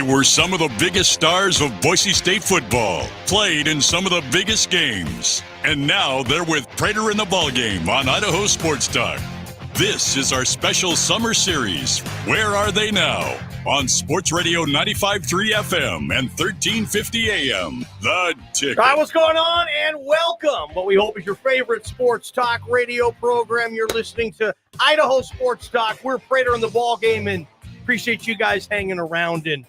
They were some of the biggest stars of Boise State football, played in some of the biggest games. And now they're with Prater in the Ballgame on Idaho Sports Talk. This is our special summer series, Where Are They Now? On Sports Radio 95.3 FM and 1350 AM. The Ticket. All right, what's going on? And welcome. What we hope is your favorite sports talk radio program. You're listening to Idaho Sports Talk. We're Prater in the Ballgame, and appreciate you guys hanging around. And,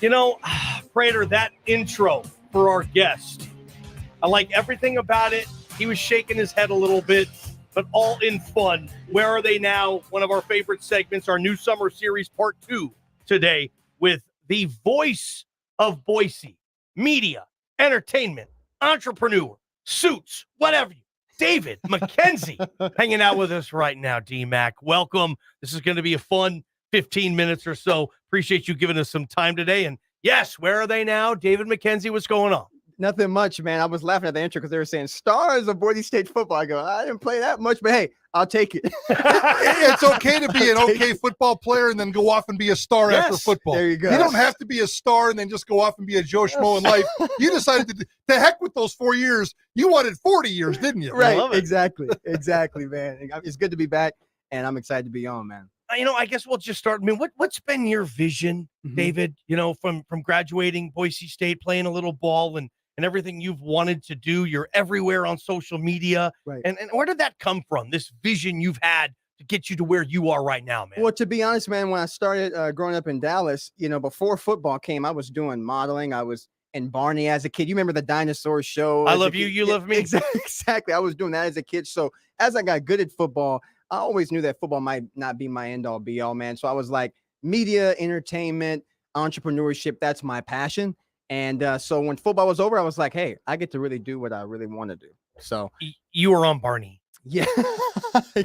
you know, Prater, that intro for our guest, I like everything about it. He was shaking his head a little bit, but all in fun. Where Are They Now? One of our favorite segments, our new summer series, part 2 today, with the voice of Boise, media, entertainment, entrepreneur, suits, whatever. David Mckinzie hanging out with us right now. D-Mac, welcome. This is going to be a fun 15 minutes or so. Appreciate you giving us some time today. And yes, where are they now? David Mckinzie, what's going on? Nothing much, man. I was laughing at the intro because they were saying stars of Boise State football. I go, I didn't play that much, but hey, I'll take it. It's okay to be an okay football player and then go off and be a star after football. There you go. You don't have to be a star and then just go off and be a Joe Schmo in life. You decided to heck with those 4 years. You wanted 40 years, didn't you? Right, exactly, man. It's good to be back, and I'm excited to be on, man. You know, I guess we'll just start. I mean, what's been your vision, David, you know, from graduating Boise State, playing a little ball and everything you've wanted to do? You're everywhere on social media. Right. And where did that come from, this vision you've had to get you to where you are right now, man? Well, to be honest, man, when I started growing up in Dallas, you know, before football came, I was doing modeling. I was in Barney as a kid. You remember the dinosaur show? I love you, you love me. Exactly. I was doing that as a kid. So as I got good at football, I always knew that football might not be my end all be all, man. So I was like, media, entertainment, entrepreneurship, that's my passion. And so when football was over, I was like, hey, I get to really do what I really want to do. So you were on Barney. Yeah.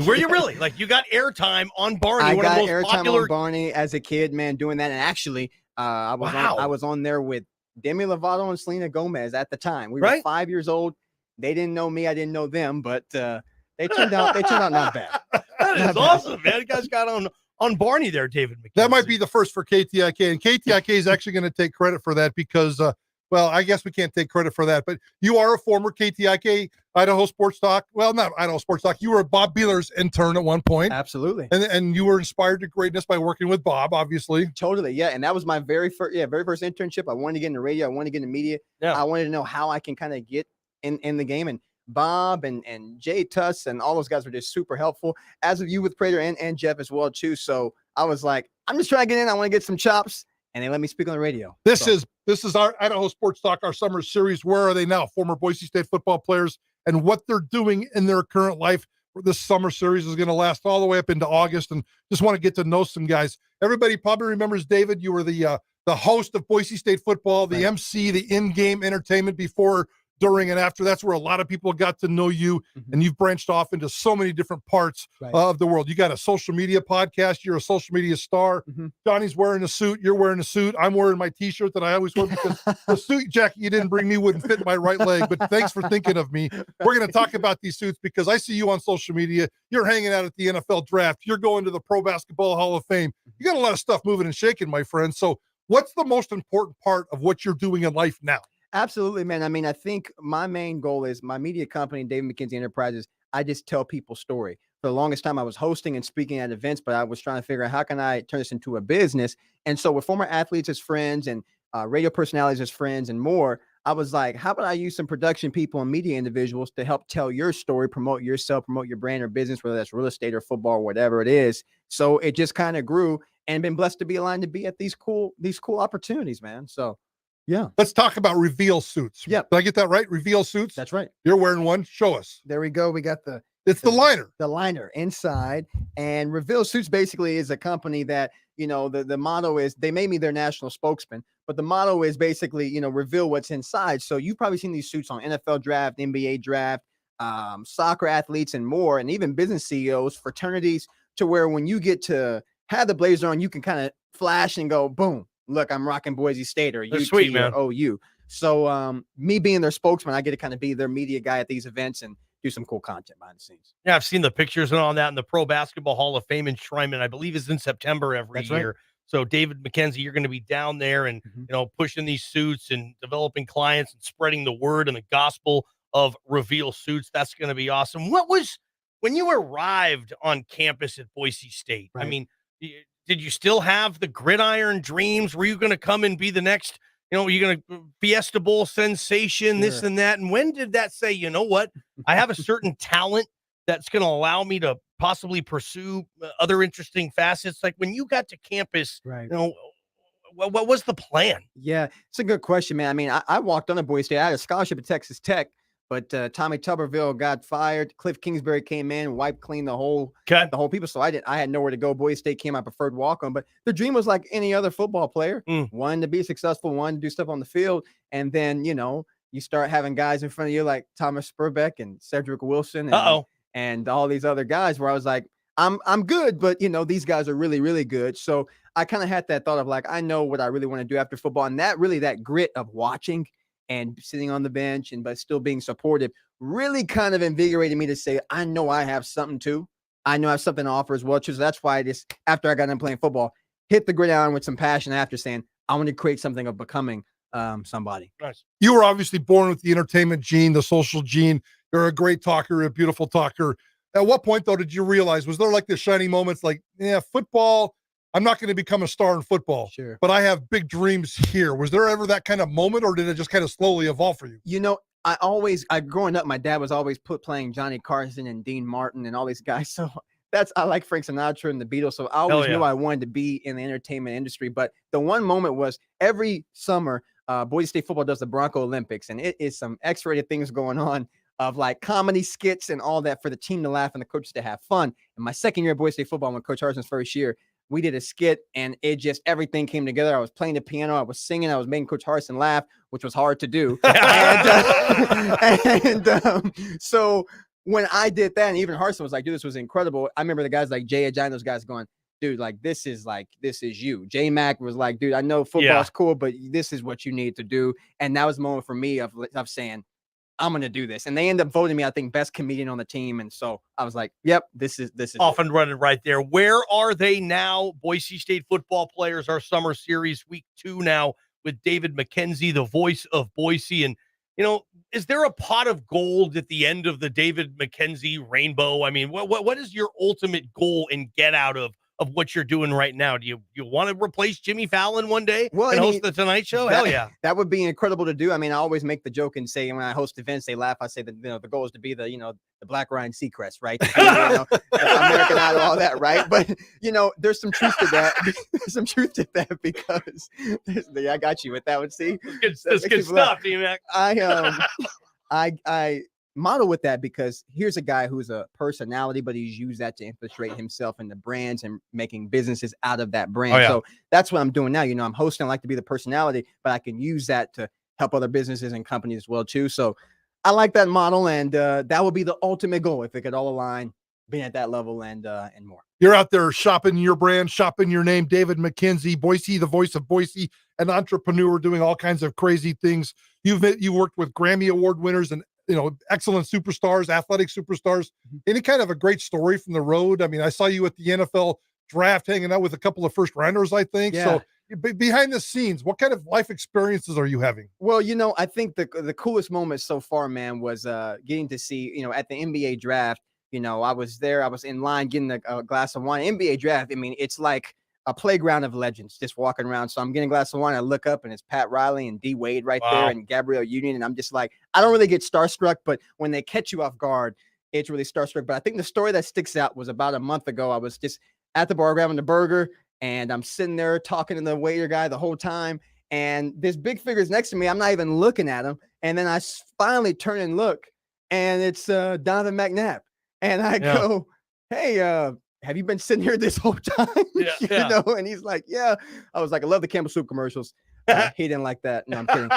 Were you really? Like, you got airtime on Barney? I one got of the most airtime popular... on Barney as a kid, man, doing that. And actually, I was on there with Demi Lovato and Selena Gomez at the time. We were 5 years old. They didn't know me. I didn't know them, but they turned out not bad. That is awesome, man. You guys got on Barney there, David McKinzie. That might be the first for KTIK, and KTIK is actually going to take credit for that because, well, I guess we can't take credit for that, but you are a former KTIK Idaho Sports Talk. Well, not Idaho Sports Talk. You were Bob Beeler's intern at one point. Absolutely. And you were inspired to greatness by working with Bob, obviously. Totally, yeah. And that was my very first internship. I wanted to get into radio. I wanted to get into media. Yeah. I wanted to know how I can kind of get in the game. And Bob and Jay Tuss and all those guys were just super helpful, as of you with Prater and Jeff as well too. So I was like, I'm just trying to get in. I want to get some chops, and they let me speak on the radio. This is our Idaho Sports Talk, our summer series. Where are they now? Former Boise State football players and what they're doing in their current life. This summer series is going to last all the way up into August, and just want to get to know some guys. Everybody probably remembers, David, you were the host of Boise State football, the MC, the in-game entertainment before, during, and after. That's where a lot of people got to know you, and you've branched off into so many different parts of the world. You got a social media podcast. You're a social media star. Johnny's wearing a suit. You're wearing a suit. I'm wearing my T-shirt that I always wear because the suit jacket you didn't bring me wouldn't fit my right leg, but thanks for thinking of me. We're going to talk about these suits because I see you on social media. You're hanging out at the NFL draft. You're going to the Pro Basketball Hall of Fame. You got a lot of stuff moving and shaking, my friend. So what's the most important part of what you're doing in life now? Absolutely, man. I mean, I think my main goal is my media company, David Mckinzie Enterprises. I just tell people's story. For the longest time, I was hosting and speaking at events, but I was trying to figure out how can I turn this into a business. And so with former athletes as friends and radio personalities as friends and more, I was like, how about I use some production people and media individuals to help tell your story, promote yourself, promote your brand or business, whether that's real estate or football or whatever it is. So it just kind of grew and been blessed to be aligned to be at these cool opportunities, man. So yeah. Let's talk about Reveal Suits. Yeah. Did I get that right? Reveal Suits? That's right. You're wearing one. Show us. There we go. We got the liner. The liner inside. And Reveal Suits basically is a company that, you know, the motto is, they made me their national spokesman, but the motto is basically, you know, reveal what's inside. So you've probably seen these suits on NFL draft, NBA draft, soccer athletes and more, and even business CEOs, fraternities, to where when you get to have the blazer on, you can kind of flash and go, boom. Look, I'm rocking Boise State or UT sweet, man. or OU. So me being their spokesman, I get to kind of be their media guy at these events and do some cool content behind the scenes. Yeah, I've seen the pictures and all that, and the Pro Basketball Hall of Fame enshrinement, I believe, is in September every year. Right. So David Mckinzie, you're going to be down there and, pushing these suits and developing clients and spreading the word and the gospel of Reveal Suits. That's going to be awesome. When you arrived on campus at Boise State, I Right. mean, did you still have the gridiron dreams? Were you going to come and be the next, you're going to Fiesta Bowl sensation, this Sure. and that? And when did that say, you know what, I have a certain talent that's going to allow me to possibly pursue other interesting facets? Like when you got to campus, Right. what was the plan? Yeah, it's a good question, man. I mean, I walked on to Boise State. I had a scholarship at Texas Tech, but Tommy Tuberville got fired. Cliff Kingsbury came in, wiped clean the whole people. So I had nowhere to go. Boise State came my preferred walk on, but the dream was like any other football player, wanting to be successful, wanting to do stuff on the field, and then you start having guys in front of you like Thomas Spurbeck and Cedric Wilson and all these other guys where I was like, I'm good, but these guys are really, really good. So I kind of had that thought of like, I know what I really want to do after football. And that grit of watching and sitting on the bench but still being supportive really kind of invigorated me to say, I know I have something too. I know I have something to offer as well. So that's why after I got done playing football, hit the gridiron with some passion after saying, I want to create something of becoming somebody. Nice. You were obviously born with the entertainment gene, the social gene. You're a great talker, a beautiful talker. At what point, though, did you realize, was there like the shining moments like, football, I'm not going to become a star in football, sure, but I have big dreams here? Was there ever that kind of moment, or did it just kind of slowly evolve for you? Growing up, my dad was always playing Johnny Carson and Dean Martin and all these guys. So I like Frank Sinatra and the Beatles. So I always knew I wanted to be in the entertainment industry. But the one moment was every summer, Boise State football does the Bronco Olympics, and it is some X-rated things going on of like comedy skits and all that for the team to laugh and the coaches to have fun. And my second year at Boise State football, when Coach Harson's first year, we did a skit and everything came together. I was playing the piano, I was singing, I was making Coach Harson laugh, which was hard to do. So when I did that, and even Harson was like, dude, this was incredible. I remember the guys like Jay Ajay, those guys going, dude, like, this is you. J Mac was like, dude, I know football's cool, but this is what you need to do. And that was the moment for me of saying, I'm going to do this. And they end up voting me, I think, best comedian on the team. And so I was like, yep, this is off and running right there. Where are they now? Boise State football players, our summer series, week 2 now with David Mckinzie, the voice of Boise. And, is there a pot of gold at the end of the David Mckinzie rainbow? I mean, what is your ultimate goal and get out of what you're doing right now? Do you want to replace Jimmy Fallon one day and host the Tonight Show? Hell yeah. That would be incredible to do. I mean, I always make the joke and say when I host events, they laugh. I say that the goal is to be the Black Ryan Seacrest, right? American Idol, all that, right? But there's some truth to that. There's some truth to that because I got you with that one. See, that's good stuff, D-Mac. I model with that because here's a guy who's a personality, but he's used that to infiltrate himself in the brands and making businesses out of that brand. So that's what I'm doing now. I'm hosting, I like to be the personality, but I can use that to help other businesses and companies as well too. So I like that model, and that would be the ultimate goal if it could all align, being at that level and more. You're out there shopping your brand, shopping your name. David Mckinzie, Boise, the voice of Boise, an entrepreneur doing all kinds of crazy things. You worked with Grammy Award winners and excellent superstars, athletic superstars. Any kind of a great story from the road? I mean, I saw you at the NFL draft hanging out with a couple of first rounders, I think. Yeah. So behind the scenes, what kind of life experiences are you having? Well, I think the coolest moment so far, man, was getting to see, at the NBA draft, I was there, I was in line getting a glass of wine. NBA draft, I mean, it's like a playground of legends just walking around. So I'm getting a glass of wine. I look up and it's Pat Riley and D Wade right there and Gabrielle Union. And I'm just like, I don't really get starstruck, but when they catch you off guard, it's really starstruck. But I think the story that sticks out was about a month ago. I was just at the bar grabbing the burger and I'm sitting there talking to the waiter guy the whole time. And this big figure's next to me. I'm not even looking at him. And then I finally turn and look and it's Donovan McNabb. And I go, hey, have you been sitting here this whole time? And he's like, yeah. I was like, I love the Campbell Soup commercials. He didn't like that. No, I'm kidding.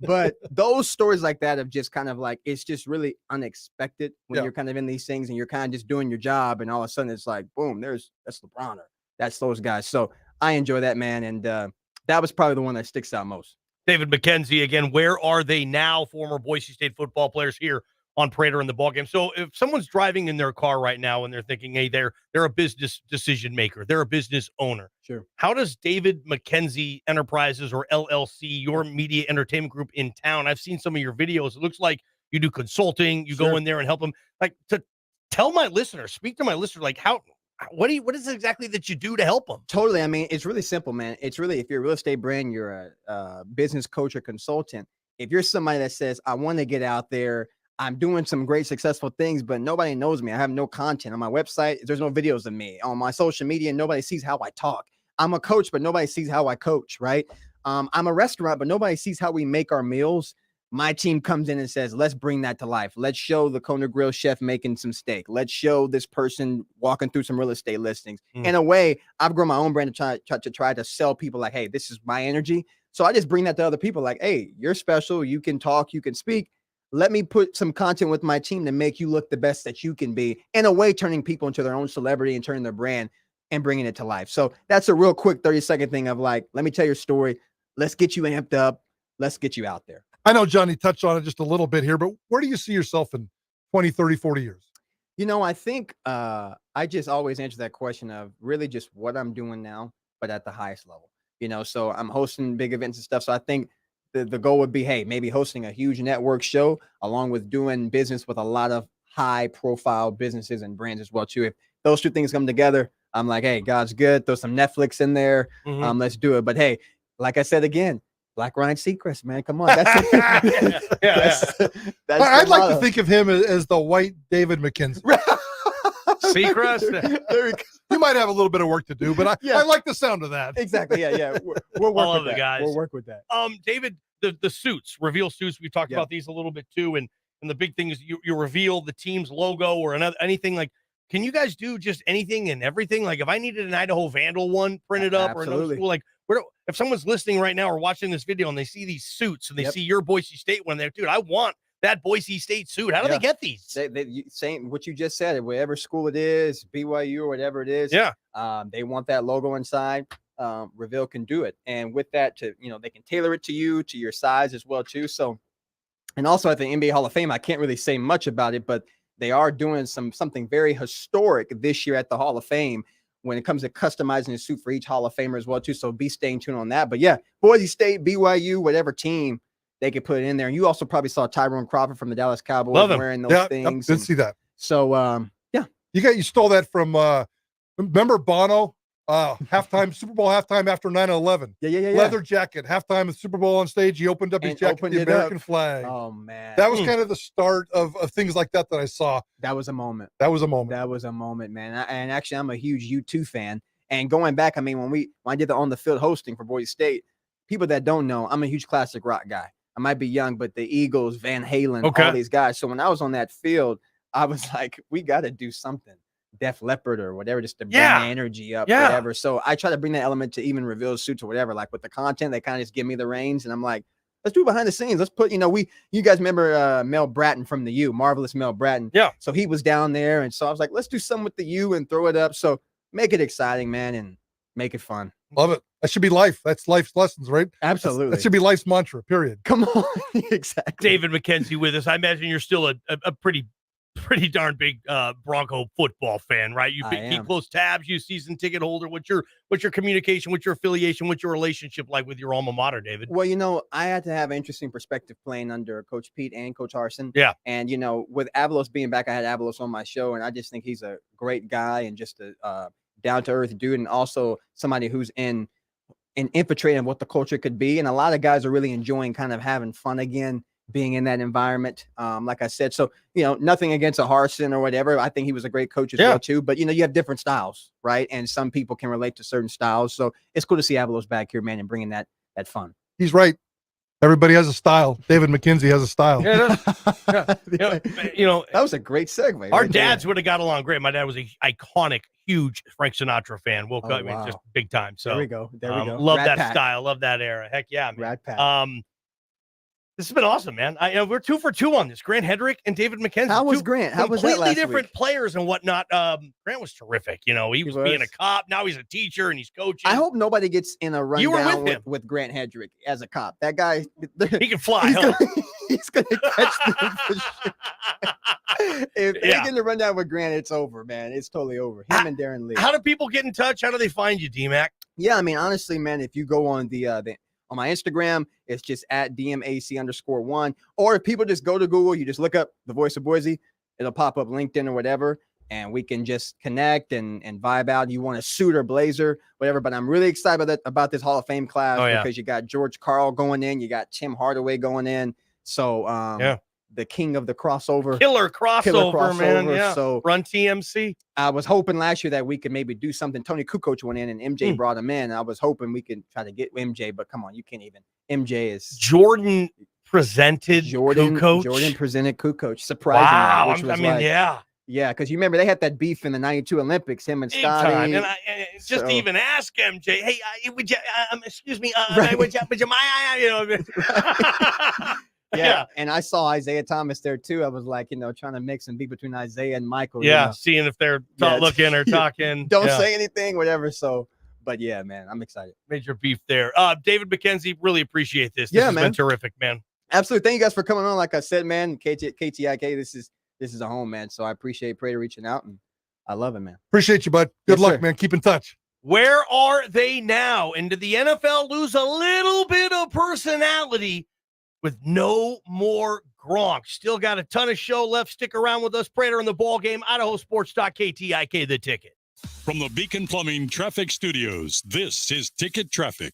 But those stories like that of just kind of like, it's just really unexpected when you're kind of in these things and you're kind of just doing your job. And all of a sudden it's like, boom, that's LeBron. That's those guys. So I enjoy that, man. And that was probably the one that sticks out most. David Mckinzie, again, where are they now? Former Boise State football players here on Prater in the Ballgame. So if someone's driving in their car right now and they're thinking, hey, they're a business decision maker, they're a business owner. Sure. How does David Mckinzie Enterprises, or LLC, your media entertainment group in town? I've seen some of your videos. It looks like you do consulting. You go in there and help them. Like, to tell my listeners, speak to my listeners, like what is it exactly that you do to help them? Totally. I mean, it's really simple, man. It's really, if you're a real estate brand, you're a business coach or consultant. If you're somebody that says, I want to get out there, I'm doing some great successful things, but nobody knows me. I have no content on my website. There's no videos of me on my social media. Nobody sees how I talk. I'm a coach, but nobody sees how I coach. Right. I'm a restaurant, but nobody sees how we make our meals. My team comes in and says, let's bring that to life. Let's show the Kona Grill chef making some steak. Let's show this person walking through some real estate listings. In a way, I've grown my own brand to try to sell people like, hey, this is my energy. So I just bring that to other people like, hey, you're special. You can talk, you can speak. Let me put some content with my team to make you look the best that you can be. In a way, turning people into their own celebrity and turning their brand and bringing it to life. So that's a real quick 30-second thing of like, let me tell your story. Let's get you amped up. Let's get you out there. I know Johnny touched on it just a little bit here, but where do you see yourself in 20, 30, 40 years? I think I just always answer that question of really just what I'm doing now, but at the highest level. So I'm hosting big events and stuff. So I think the goal would be, hey, maybe hosting a huge network show along with doing business with a lot of high profile businesses and brands as well, too. If those two things come together, I'm like, hey, God's good. Throw some Netflix in there. Let's do it. But hey, like I said, again, Black Ryan Seacrest, man. Come on. That's I'd like to think of him as the white David Mckinzie. Seacrest. You might have a little bit of work to do, but I like the sound of that. Exactly. Yeah. We'll work with that. Guys. We'll work with that. David, the suits, reveal suits. We talked about these a little bit too. And the big thing is you reveal the team's logo or anything like. Can you guys do just anything and everything? Like if I needed an Idaho Vandal one printed up or another school, like if someone's listening right now or watching this video and they see these suits and they see your Boise State one, they're, dude, I want that Boise State suit. How do they get these? Same what you just said, whatever school it is, BYU or whatever it is. Yeah. They want that logo inside. Reveal can do it. And with that, they can tailor it to you, to your size as well, too. So, and also at the NBA Hall of Fame, I can't really say much about it, but they are doing something very historic this year at the Hall of Fame when it comes to customizing a suit for each Hall of Famer as well, too. So be staying tuned on that. But yeah, Boise State, BYU, whatever team, they could put it in there. And you also probably saw Tyrone Crawford from the Dallas Cowboys wearing those things. Did see that. So, You stole that from, remember Bono? Super Bowl halftime after 9/11. Yeah. Leather jacket, halftime of Super Bowl on stage. He opened up his jacket, the American flag. Oh man, that was kind of the start of things like that I saw. That was a moment. That was a moment, man. And actually, I'm a huge U2 fan. And going back, I mean, when I did the on the field hosting for Boise State, people that don't know, I'm a huge classic rock guy. I might be young, but the Eagles, Van Halen, all these guys. So when I was on that field, I was like, we got to do something. Def Leppard or whatever, just to bring the energy up, whatever. So I try to bring that element to even reveal suits or whatever. Like with the content, they kind of just give me the reins, and I'm like, let's do behind the scenes. Let's put, you guys remember Mel Bratton from the U, Marvelous Mel Bratton. Yeah. So he was down there, and so I was like, let's do something with the U and throw it up. So make it exciting, man, and make it fun. Love it. That should be life. That's life's lessons, right? Absolutely. That should be life's mantra, period. Come on. Exactly. David Mckinzie with us. I imagine you're still a pretty darn big Bronco football fan, right? You keep close tabs, you season ticket holder. What's your communication, what's your affiliation, what's your relationship like with your alma mater, David? Well, I had to have an interesting perspective playing under Coach Pete and Coach Harsin. Yeah. And, with Avalos being back, I had Avalos on my show, and I just think he's a great guy and just a down-to-earth dude, and also somebody who's infiltrating what the culture could be. And a lot of guys are really enjoying kind of having fun again, being in that environment. Like I said, so, nothing against a Harsin or whatever. I think he was a great coach as well too, but you have different styles, right? And some people can relate to certain styles. So it's cool to see Avalos back here, man, and bringing that fun. He's right. Everybody has a style. David Mckinzie has a style. That was a great segue. Our dads would have got along great. My dad was an iconic, huge Frank Sinatra fan. Woke up, just big time. So there we go. Love that style. Love that era. Heck yeah, man. Rat Pack. This has been awesome, man. We're 2 for 2 on this. Grant Hedrick and David Mckinzie. How was Grant? How was that last week? Completely different players and whatnot. Grant was terrific. He was being a cop. Now he's a teacher and he's coaching. I hope nobody gets in a rundown with Grant Hedrick as a cop. That guy, he can fly. He's going to catch them for sure. If they get in the rundown with Grant, it's over, man. It's totally over. Him and Darren Lee. How do people get in touch? How do they find you, D-Mac? Yeah, I mean, honestly, man, if you go on on my Instagram, it's just at DMAC_1. Or if people just go to Google, you just look up the Voice of Boise, it'll pop up LinkedIn or whatever, and we can just connect and vibe out. You want a suit or blazer, whatever. But I'm really excited about this Hall of Fame class because you got George Karl going in, you got Tim Hardaway going in. So the king of the crossover. Killer crossover, man. Yeah. So Run TMC. I was hoping last year that we could maybe do something. Tony Kukoc went in and MJ brought him in. I was hoping we could try to get MJ, but come on, you can't even. MJ is Jordan presented Kukoc. Jordan presented Kukoc, surprisingly. Wow. Which was yeah, because you remember they had that beef in the '92 Olympics, him and Scotty. And just to even ask MJ, hey, would you, excuse me, would you mind, you know? Yeah, and I saw Isaiah Thomas there too. I was like, trying to mix and be between Isaiah and Michael. Yeah, seeing if they're looking or talking. Don't say anything, whatever. So, but yeah, man, I'm excited. Major beef there. David Mckinzie, really appreciate this. This has been terrific, man. Absolutely. Thank you guys for coming on. Like I said, man, KTIK, this is a home, man. So I appreciate Prater reaching out, and I love it, man. Appreciate you, bud. Good luck, man. Keep in touch. Where are they now? And did the NFL lose a little bit of personality with no more Gronk? Still got a ton of show left. Stick around with us. Prater in the ball game. Idaho Sports Talk, KTIK, The Ticket. From the Beacon Plumbing Traffic Studios, this is Ticket Traffic.